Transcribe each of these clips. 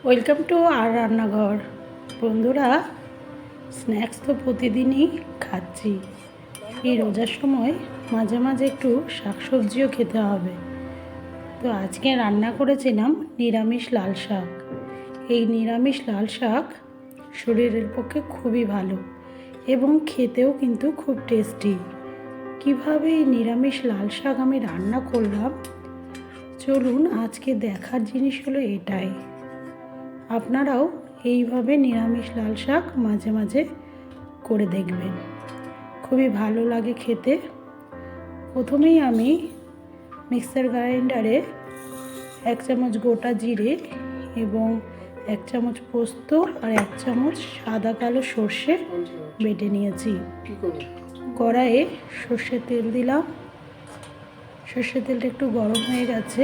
Welcome to আর রান্নাঘর। বন্ধুরা, snacks তো প্রতিদিনই খাচ্ছি। এই রোজার সময় মাঝে মাঝে একটু শাকসবজিও খেতে হবে। তো আজকে রান্না করেছিলাম নিরামিষ লাল শাক। এই নিরামিষ লাল শাক শরীরের পক্ষে খুবই ভালো এবং খেতেও কিন্তু খুব টেস্টি। কিভাবে এই নিরামিষ লাল শাক আমি রান্না করলাম, চলুন আজকে দেখার জিনিস হলো এটাই। আপনারাও এইভাবে নিরামিষ লাল শাক মাঝে মাঝে করে দেখবেন, খুবই ভালো লাগে খেতে। প্রথমেই আমি মিক্সার গ্রাইন্ডারে 1 চামচ গোটা জিরে এবং 1 চামচ পোস্ত আর 1 চামচ সাদা কালো সর্ষে বেটে নিয়েছি। কড়াইয়ে সর্ষের তেল দিলাম। সর্ষের তেলটা একটু গরম হয়ে গেছে।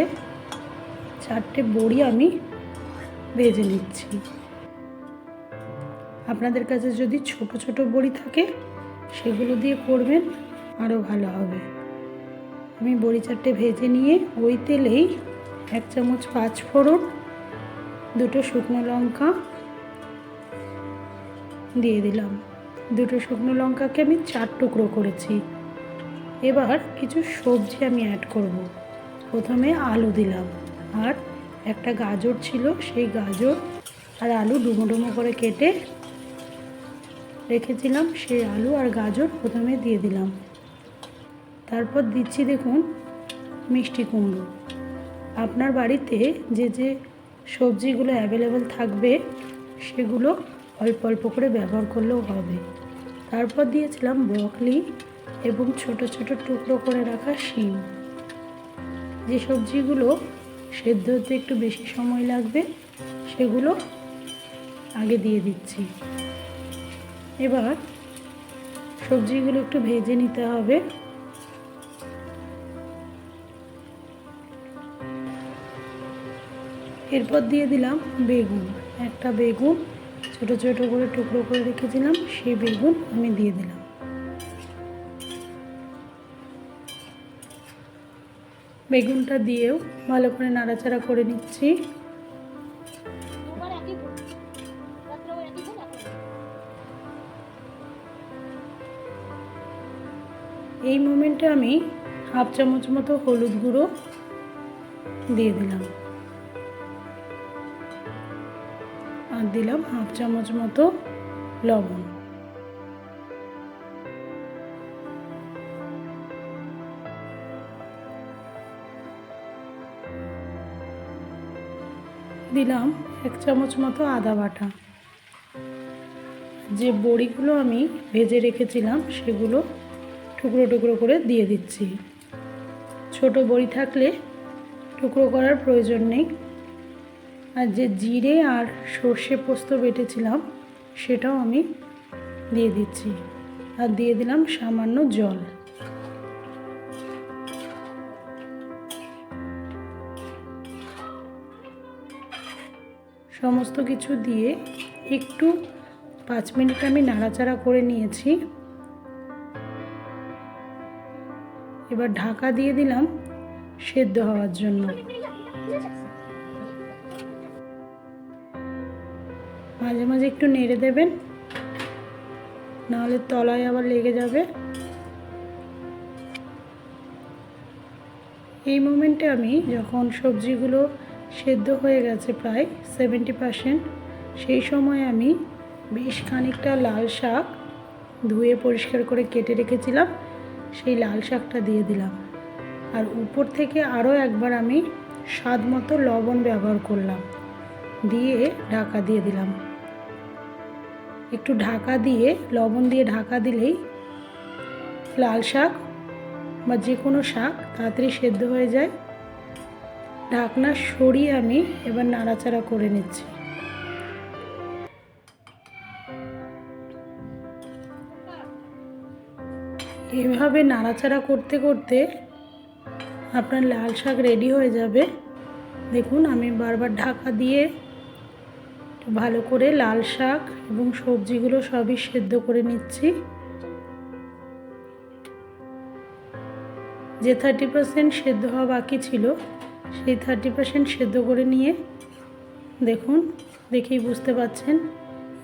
4টে বড়ি আমি ভেজে নিচ্ছি। আপনাদের কাছে যদি ছোট ছোট বড়ি থাকে সেগুলো দিয়ে করবেন, আরও ভালো হবে। আমি বড়ি 4টে ভেজে নিয়ে ওই তেলেই 1 চামচ 5 ফোড়ন, 2টো শুকনো লঙ্কা দিয়ে দিলাম। 2টো শুকনো লঙ্কাকে আমি 4 টুকরো করেছি। এবার কিছু সবজি আমি অ্যাড করব। প্রথমে আলু দিলাম, আর একটা গাজর ছিল, সেই গাজর আর আলু ডুমো ডুমো করে কেটে রেখেছিলাম। সেই আলু আর গাজর প্রথমে দিয়ে দিলাম। তারপর দিচ্ছি দেখুন মিষ্টি কুমড়ো। আপনার বাড়িতে যে যে সবজিগুলো অ্যাভেলেবেল থাকবে সেগুলো অল্প অল্প করে ব্যবহার করলেও হবে। তারপর দিয়েছিলাম ব্রকলি এবং ছোট ছোট টুকরো করে রাখা শিম। যে সবজিগুলো সেদ্ধ হতে একটু বেশি সময় লাগবে সেগুলো আগে দিয়ে দিচ্ছি। এবার সবজিগুলো একটু ভেজে নিতে হবে। এরপর দিয়ে দিলাম বেগুন। একটা বেগুন ছোট ছোট করে টুকরো করে রেখেছিলাম, সেই বেগুন আমি দিয়ে দিলাম। বেগুনটা দিয়েও ভালো করে নাড়াচাড়া করে নিচ্ছি। এই মোমেন্টে আমি 1/2 চামচ মতো হলুদ গুঁড়ো দিয়ে দিলাম, আর দিলাম 1/2 চামচ মতো লবণ। দিলাম 1 চামচ মতো আদা বাটা। যে বড়িগুলো আমি ভেজে রেখেছিলাম সেগুলো টুকরো টুকরো করে দিয়ে দিচ্ছি। ছোট বড়ি থাকলে টুকরো করার প্রয়োজন নেই। আর যে জিরে আর সর্ষে পোস্ত বেটেছিলাম সেটাও আমি দিয়ে দিচ্ছি, আর দিয়ে দিলাম সামান্য জল। সমস্ত কিছু দিয়ে একটু 5 মিনিট আমি নাড়াচাড়া করে নিয়েছি। এবার ঢাকা দিয়ে দিলাম সেদ্ধ হওয়ার জন্য। মাঝে মাঝে একটু নেড়ে দেবেন, নাহলে তলায় আবার লেগে যাবে। এই মোমেন্টে আমি যখন সবজিগুলো সেদ্ধ হয়ে গেছে প্রায় 70%, সেই সময় আমি বেশ খানিকটা লাল শাক ধুয়ে পরিষ্কার করে কেটে রেখেছিলাম, সেই লাল শাকটা দিয়ে দিলাম। আর উপর থেকে আরও একবার আমি স্বাদ মতো লবণ ব্যবহার করলাম, দিয়ে ঢাকা দিয়ে দিলাম। একটু ঢাকা দিয়ে লবণ দিয়ে ঢাকা দিলেই লাল শাক বা যে কোনো শাক তাড়াতাড়ি সেদ্ধ হয়ে যায়। ঢাকনা সরিয়ে আমি এবার নাড়াচাড়া করে নিচ্ছি। এভাবে নাড়াচাড়া করতে করতে আপনার লাল শাক রেডি হয়ে যাবে। দেখুন আমি বারবার ঢাকা দিয়ে ভালো করে লাল শাক এবং সবজিগুলো সবই সেদ্ধ করে নিচ্ছি। যে 30% সেদ্ধ হওয়া বাকি ছিল সেই 30% সেদ্ধ করে নিয়ে দেখুন, দেখেই বুঝতে পাচ্ছেন।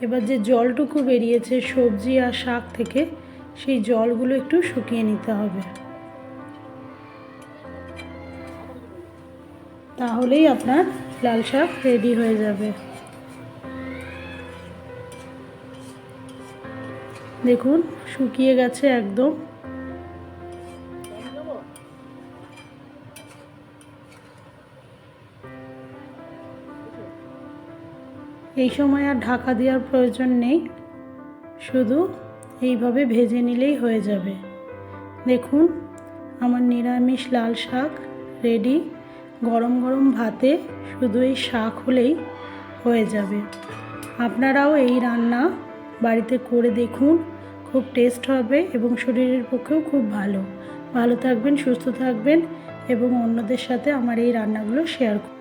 এবার যে জলটুকু বেরিয়েছে সবজি আর শাক থেকে, সেই জলগুলো একটু শুকিয়ে নিতে হবে। তাহলেই আপনার লাল শাক রেডি হয়ে যাবে। দেখুন, শুকিয়ে গেছে একদম। এই সময় আর ঢাকা দেওয়ার প্রয়োজন নেই, শুধু এইভাবে ভেজে নিলেই হয়ে যাবে। দেখুন, আমার নিরামিষ লাল শাক রেডি। গরম গরম ভাতে শুধু এই শাক হলেই হয়ে যাবে। আপনারাও এই রান্না বাড়িতে করে দেখুন, খুব টেস্ট হবে এবং শরীরের পক্ষেও খুব ভালো। ভালো থাকবেন, সুস্থ থাকবেন এবং অন্যদের সাথে আমার এই রান্নাগুলো শেয়ার করুন।